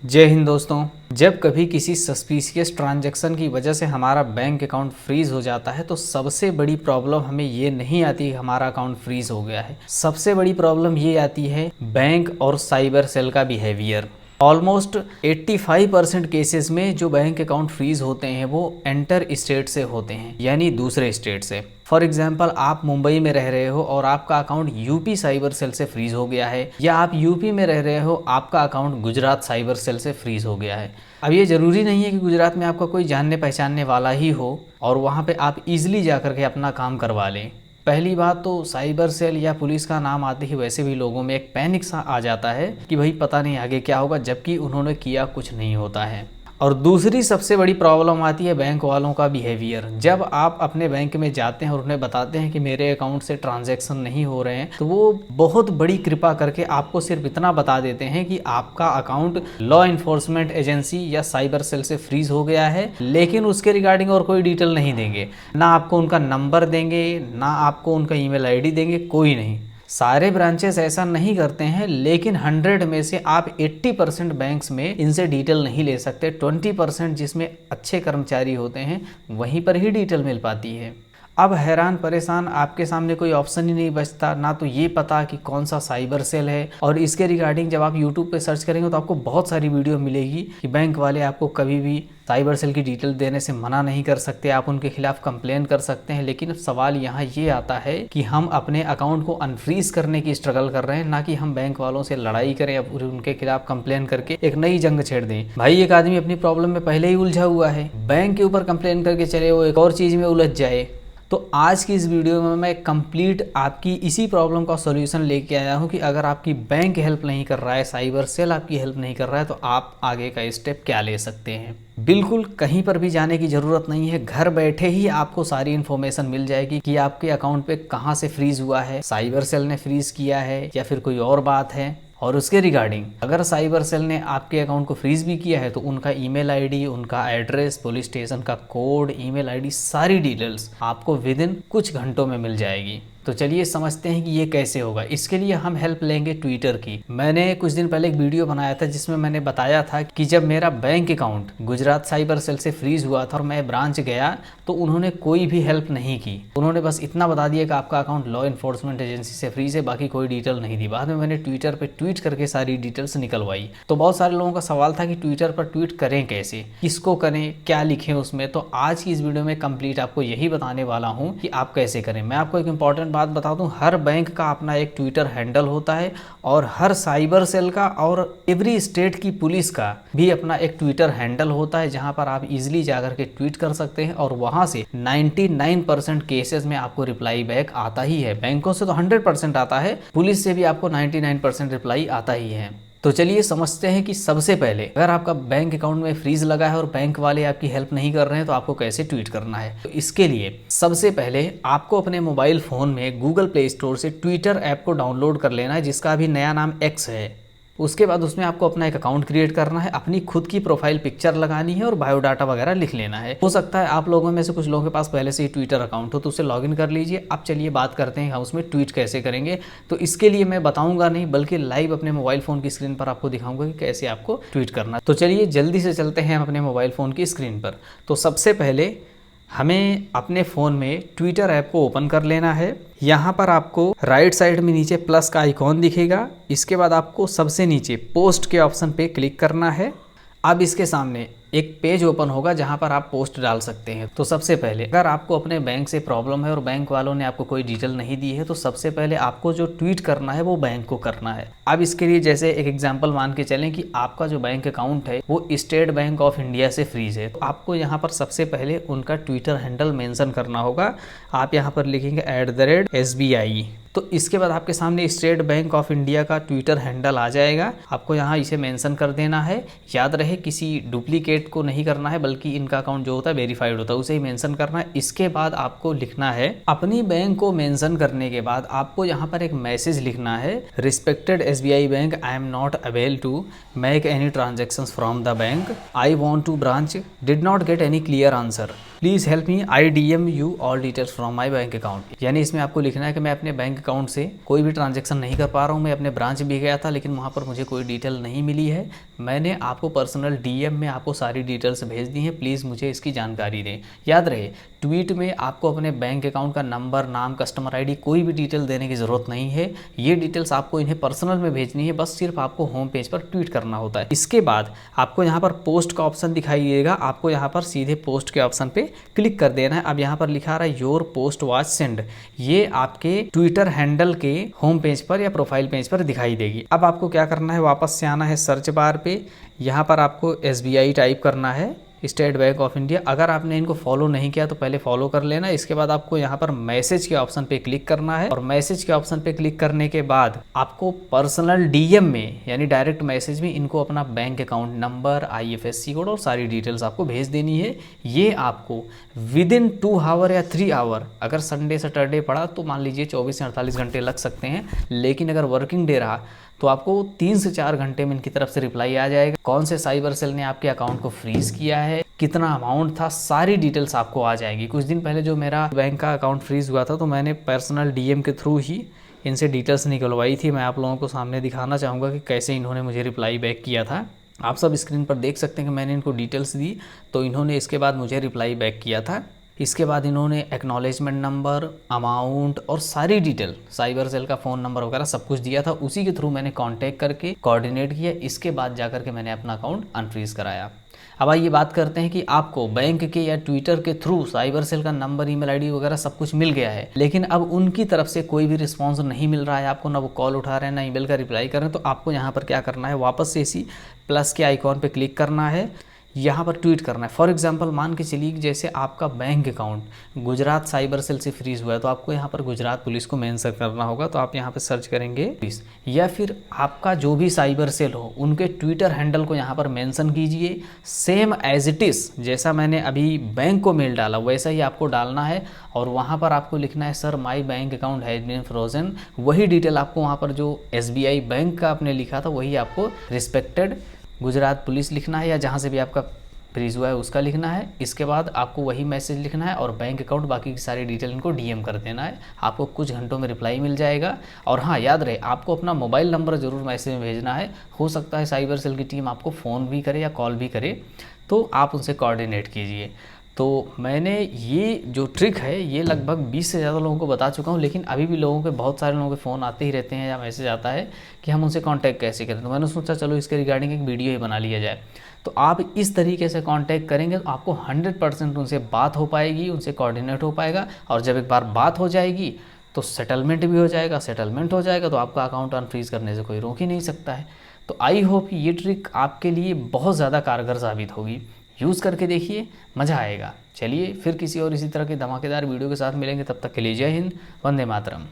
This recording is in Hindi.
जय हिंद दोस्तों। जब कभी किसी सस्पिशियस ट्रांजैक्शन की वजह से हमारा बैंक अकाउंट फ्रीज हो जाता है तो सबसे बड़ी प्रॉब्लम हमें ये नहीं आती हमारा अकाउंट फ्रीज हो गया है। सबसे बड़ी प्रॉब्लम ये आती है बैंक और साइबर सेल का बिहेवियर। ऑलमोस्ट 85% केसेस में जो बैंक अकाउंट फ्रीज होते हैं वो एंटर स्टेट से होते हैं, यानी दूसरे स्टेट से। फॉर एग्जाम्पल, आप मुंबई में रह रहे हो और आपका अकाउंट यूपी साइबर सेल से फ्रीज हो गया है, या आप यूपी में रह रहे हो, आपका अकाउंट गुजरात साइबर सेल से फ्रीज हो गया है। अब ये ज़रूरी नहीं है कि गुजरात में आपका कोई जानने पहचानने वाला ही हो और वहाँ पे आप इजीली जा करके अपना काम करवा लें। पहली बात तो साइबर सेल या पुलिस का नाम आते ही वैसे भी लोगों में एक पैनिक सा आ जाता है कि भाई पता नहीं आगे क्या होगा, जबकि उन्होंने किया कुछ नहीं होता है। और दूसरी सबसे बड़ी प्रॉब्लम आती है बैंक वालों का बिहेवियर। जब आप अपने बैंक में जाते हैं और उन्हें बताते हैं कि मेरे अकाउंट से ट्रांजैक्शन नहीं हो रहे हैं, तो वो बहुत बड़ी कृपा करके आपको सिर्फ इतना बता देते हैं कि आपका अकाउंट लॉ इन्फोर्समेंट एजेंसी या साइबर सेल से फ्रीज हो गया है, लेकिन उसके रिगार्डिंग और कोई डिटेल नहीं देंगे। ना आपको उनका नंबर देंगे, ना आपको उनका ईमेल आईडी देंगे, कोई नहीं। सारे ब्रांचेस ऐसा नहीं करते हैं, लेकिन 100 में से आप 80% बैंक्स में इनसे डिटेल नहीं ले सकते। 20% जिसमें अच्छे कर्मचारी होते हैं वहीं पर ही डिटेल मिल पाती है। अब हैरान परेशान आपके सामने कोई ऑप्शन ही नहीं बचता, ना तो ये पता कि कौन सा साइबर सेल है। और इसके रिगार्डिंग जब आप यूट्यूब पे सर्च करेंगे तो आपको बहुत सारी वीडियो मिलेगी कि बैंक वाले आपको कभी भी साइबर सेल की डिटेल देने से मना नहीं कर सकते, आप उनके खिलाफ कंप्लेन कर सकते हैं। लेकिन सवाल यहाँ ये आता है कि हम अपने अकाउंट को अनफ्रीज करने की स्ट्रगल कर रहे हैं, ना कि हम बैंक वालों से लड़ाई करें या उनके खिलाफ कंप्लेन करके एक नई जंग छेड़ दें। भाई, एक आदमी अपनी प्रॉब्लम में पहले ही उलझा हुआ है, बैंक के ऊपर कंप्लेन करके चले वो एक और चीज़ में उलझ जाए। तो आज की इस वीडियो में मैं कंप्लीट आपकी इसी प्रॉब्लम का सॉल्यूशन लेके आया हूँ कि अगर आपकी बैंक हेल्प नहीं कर रहा है, साइबर सेल आपकी हेल्प नहीं कर रहा है, तो आप आगे का स्टेप क्या ले सकते हैं। बिल्कुल कहीं पर भी जाने की ज़रूरत नहीं है, घर बैठे ही आपको सारी इन्फॉर्मेशन मिल जाएगी कि आपके अकाउंट पे कहाँ से फ्रीज हुआ है, साइबर सेल ने फ्रीज किया है या फिर कोई और बात है। और उसके रिगार्डिंग अगर साइबर सेल ने आपके अकाउंट को फ्रीज भी किया है तो उनका ईमेल आईडी, उनका एड्रेस, पुलिस स्टेशन का कोड, ईमेल आईडी, सारी डिटेल्स आपको विद इन कुछ घंटों में मिल जाएगी। तो चलिए समझते हैं कि ये कैसे होगा। इसके लिए हम हेल्प लेंगे ट्विटर की। मैंने कुछ दिन पहले एक वीडियो बनाया था जिसमें मैंने बताया था कि जब मेरा bank account Gujarat cyber cell से फ्रीज हुआ था और मैं ब्रांच गया तो उन्होंने कोई भी हेल्प नहीं की। उन्होंने बस इतना बता दिया कि आपका अकाउंट लॉ इन्फोर्समेंट एजेंसी से फ्रीज है, बाकी कोई डिटेल नहीं दी। बाद में मैंने ट्विटर पर ट्वीट करके सारी डिटेल्स निकलवाई। तो बहुत सारे लोगों का सवाल था कि ट्विटर पर ट्वीट करें कैसे, किसको करें, क्या लिखें उसमें। तो आज की इस वीडियो में कंप्लीट आपको यही बताने वाला हूँ कि आप कैसे करें। मैं आपको एक इंपॉर्टेंट बात बता दूं, हर बैंक का अपना एक ट्विटर हैंडल होता है और हर साइबर सेल का और एवरी स्टेट की पुलिस का भी अपना एक ट्विटर हैंडल होता है, जहां पर आप इजीली जाकर के ट्वीट कर सकते हैं और वहां से 99% केसेस में आपको रिप्लाई बैक आता ही है। बैंकों से तो 100% आता है, पुलिस से भी आपको 99% रिप्लाई आता ही है। तो चलिए समझते हैं कि सबसे पहले अगर आपका बैंक अकाउंट में फ्रीज लगा है और बैंक वाले आपकी हेल्प नहीं कर रहे हैं तो आपको कैसे ट्वीट करना है। तो इसके लिए सबसे पहले आपको अपने मोबाइल फोन में गूगल प्ले स्टोर से ट्विटर ऐप को डाउनलोड कर लेना है, जिसका अभी नया नाम एक्स है। उसके बाद उसमें आपको अपना एक अकाउंट क्रिएट करना है, अपनी खुद की प्रोफाइल पिक्चर लगानी है और बायोडाटा वगैरह लिख लेना है। हो सकता है आप लोगों में से कुछ लोगों के पास पहले से ही ट्विटर अकाउंट हो तो उसे लॉगिन कर लीजिए। अब चलिए बात करते हैं हम उसमें ट्वीट कैसे करेंगे। तो इसके लिए मैं बताऊंगा नहीं, बल्कि लाइव अपने मोबाइल फ़ोन की स्क्रीन पर आपको दिखाऊंगा कि कैसे आपको ट्वीट करना है। तो चलिए जल्दी से चलते हैं अपने मोबाइल फ़ोन की स्क्रीन पर। तो सबसे पहले हमें अपने फ़ोन में ट्विटर ऐप को ओपन कर लेना है। यहाँ पर आपको राइट साइड में नीचे प्लस का आइकॉन दिखेगा। इसके बाद आपको सबसे नीचे पोस्ट के ऑप्शन पे क्लिक करना है। अब इसके सामने एक पेज ओपन होगा जहां पर आप पोस्ट डाल सकते हैं। तो सबसे पहले अगर आपको अपने बैंक से प्रॉब्लम है और बैंक वालों ने आपको कोई डिटेल नहीं दी है तो सबसे पहले आपको जो ट्वीट करना है वो बैंक को करना है। अब इसके लिए जैसे एक एग्जांपल मान के चलें कि आपका जो बैंक अकाउंट है वो स्टेट बैंक ऑफ इंडिया से फ्रीज है, तो आपको यहाँ पर सबसे पहले उनका ट्विटर हैंडल मेंशन करना होगा। आप यहाँ पर लिखेंगे @SBI। तो इसके बाद आपके सामने स्टेट बैंक ऑफ इंडिया का ट्विटर हैंडल आ जाएगा। आपको यहाँ इसे मेंशन कर देना है। याद रहे किसी डुप्लीकेट को नहीं करना है, बल्कि इनका अकाउंट जो होता है वेरीफाइड होता है, उसे ही मेंशन करना है। इसके बाद आपको लिखना है, अपनी बैंक को मेंशन करने के बाद आपको यहाँ पर एक मैसेज लिखना है, respected SBI bank, I am not avail to make any transactions from the bank, I want to branch, did not get any clear answer. Please help me, I DM you all details from my bank account. यानी इसमें आपको लिखना है कि मैं अपने बैंक अकाउंट से कोई भी ट्रांजेक्शन नहीं कर पा रहा हूँ, मैं अपने ब्रांच भी गया था लेकिन वहाँ पर मुझे कोई डिटेल नहीं मिली है, मैंने आपको पर्सनल DM में आपको सारी डिटेल्स भेज दी हैं, प्लीज़ मुझे इसकी जानकारी दें। याद रहे, ट्वीट में आपको अपने बैंक अकाउंट का नंबर, नाम, कस्टमर ID कोई भी डिटेल देने की ज़रूरत नहीं है। ये डिटेल्स आपको इन्हें पर्सनल में भेजनी है, बस सिर्फ आपको होम पेज पर ट्वीट करना होता है। इसके बाद आपको यहाँ पर पोस्ट का ऑप्शन दिखाई देगा, आपको यहाँ पर सीधे पोस्ट के ऑप्शन पे क्लिक कर देना है। अब यहाँ पर लिखा रहा है योर पोस्ट वाज सेंड, ये आपके ट्विटर हैंडल के होम पेज पर या प्रोफाइल पेज पर दिखाई देगी। अब आपको क्या करना है, वापस से आना है सर्च बार पे, यहाँ पर आपको SBI टाइप करना है, स्टेट बैंक ऑफ इंडिया। अगर आपने इनको फॉलो नहीं किया तो पहले फॉलो कर लेना। इसके बाद आपको यहाँ पर मैसेज के ऑप्शन पे क्लिक करना है और मैसेज के ऑप्शन पे क्लिक करने के बाद आपको पर्सनल DM में यानी डायरेक्ट मैसेज में इनको अपना bank account number, IFSC code और सारी डिटेल्स आपको भेज देनी है। ये आपको विदिन 2 आवर या 3 आवर, अगर संडे सैटरडे पड़ा तो मान लीजिए 24 से 48 घंटे लग सकते हैं, लेकिन अगर वर्किंग डे रहा तो आपको 3 से 4 घंटे में इनकी तरफ से रिप्लाई आ जाएगा। कौन से साइबर सेल ने आपके अकाउंट को फ्रीज किया है, कितना अमाउंट था, सारी डिटेल्स आपको आ जाएंगी। कुछ दिन पहले जो मेरा बैंक का अकाउंट फ्रीज हुआ था तो मैंने पर्सनल DM के थ्रू ही इनसे डिटेल्स निकलवाई थी। मैं आप लोगों को सामने दिखाना चाहूँगा कि कैसे इन्होंने मुझे रिप्लाई बैक किया था। आप सब स्क्रीन पर देख सकते हैं कि मैंने इनको डिटेल्स दी तो इन्होंने इसके बाद मुझे रिप्लाई बैक किया था। इसके बाद इन्होंने एक्नॉलेजमेंट नंबर, अमाउंट और सारी डिटेल, साइबर सेल का फ़ोन नंबर वगैरह सब कुछ दिया था। उसी के थ्रू मैंने कांटेक्ट करके कोऑर्डिनेट किया। इसके बाद जाकर के मैंने अपना अकाउंट अनफ्रीज़ कराया। अब आइए बात करते हैं कि आपको बैंक के या ट्विटर के थ्रू साइबर सेल का नंबर, ईमेल ID वगैरह सब कुछ मिल गया है, लेकिन अब उनकी तरफ से कोई भी रिस्पॉन्स नहीं मिल रहा है आपको, ना वो कॉल उठा रहे हैं ना ईमेल का रिप्लाई कर रहे हैं। तो आपको यहाँ पर क्या करना है, वापस से इसी प्लस के आइकॉन पे क्लिक करना है, यहाँ पर ट्वीट करना है। फॉर एग्जांपल मान के चलिए कि जैसे आपका bank account Gujarat cyber cell से फ्रीज हुआ है तो आपको यहाँ पर गुजरात पुलिस को मेंशन करना होगा। तो आप यहाँ पर सर्च करेंगे पुलिस, या फिर आपका जो भी साइबर सेल हो उनके ट्विटर हैंडल को यहाँ पर मेंशन कीजिए। सेम एज इट इज़ जैसा मैंने अभी बैंक को मेल डाला वैसा ही आपको डालना है और वहाँ पर आपको लिखना है sir my bank account has been frozen. वही डिटेल आपको वहाँ पर जो SBI बैंक का आपने लिखा था वही आपको रिस्पेक्टेड गुजरात पुलिस लिखना है, या जहाँ से भी आपका फ्रीज हुआ है उसका लिखना है। इसके बाद आपको वही मैसेज लिखना है और बैंक अकाउंट बाकी की सारी डिटेल इनको DM कर देना है। आपको कुछ घंटों में रिप्लाई मिल जाएगा। और हाँ, याद रहे आपको अपना मोबाइल नंबर ज़रूर मैसेज में भेजना है। हो सकता है साइबर सेल की टीम आपको फ़ोन भी करे या कॉल भी करे, तो आप उनसे कोऑर्डिनेट कीजिए। तो मैंने ये जो ट्रिक है ये लगभग 20 से ज़्यादा लोगों को बता चुका हूँ, लेकिन अभी भी लोगों के, बहुत सारे लोगों के फ़ोन आते ही रहते हैं या मैसेज आता है कि हम उनसे कांटेक्ट कैसे करें। तो मैंने सोचा चलो इसके रिगार्डिंग एक वीडियो ही बना लिया जाए। तो आप इस तरीके से कांटेक्ट करेंगे तो आपको 100% उनसे बात हो पाएगी, उनसे कोऑर्डिनेट हो पाएगा। और जब एक बार बात हो जाएगी तो सेटलमेंट भी हो जाएगा। सेटलमेंट हो जाएगा तो आपका अकाउंट अनफ्रीज़ करने से कोई रोक ही नहीं सकता है। तो आई होप ये ट्रिक आपके लिए बहुत ज़्यादा कारगर साबित होगी। यूज़ करके देखिए, मज़ा आएगा। चलिए फिर किसी और इसी तरह के धमाकेदार वीडियो के साथ मिलेंगे, तब तक के लिए जय हिंद, वंदे मातरम।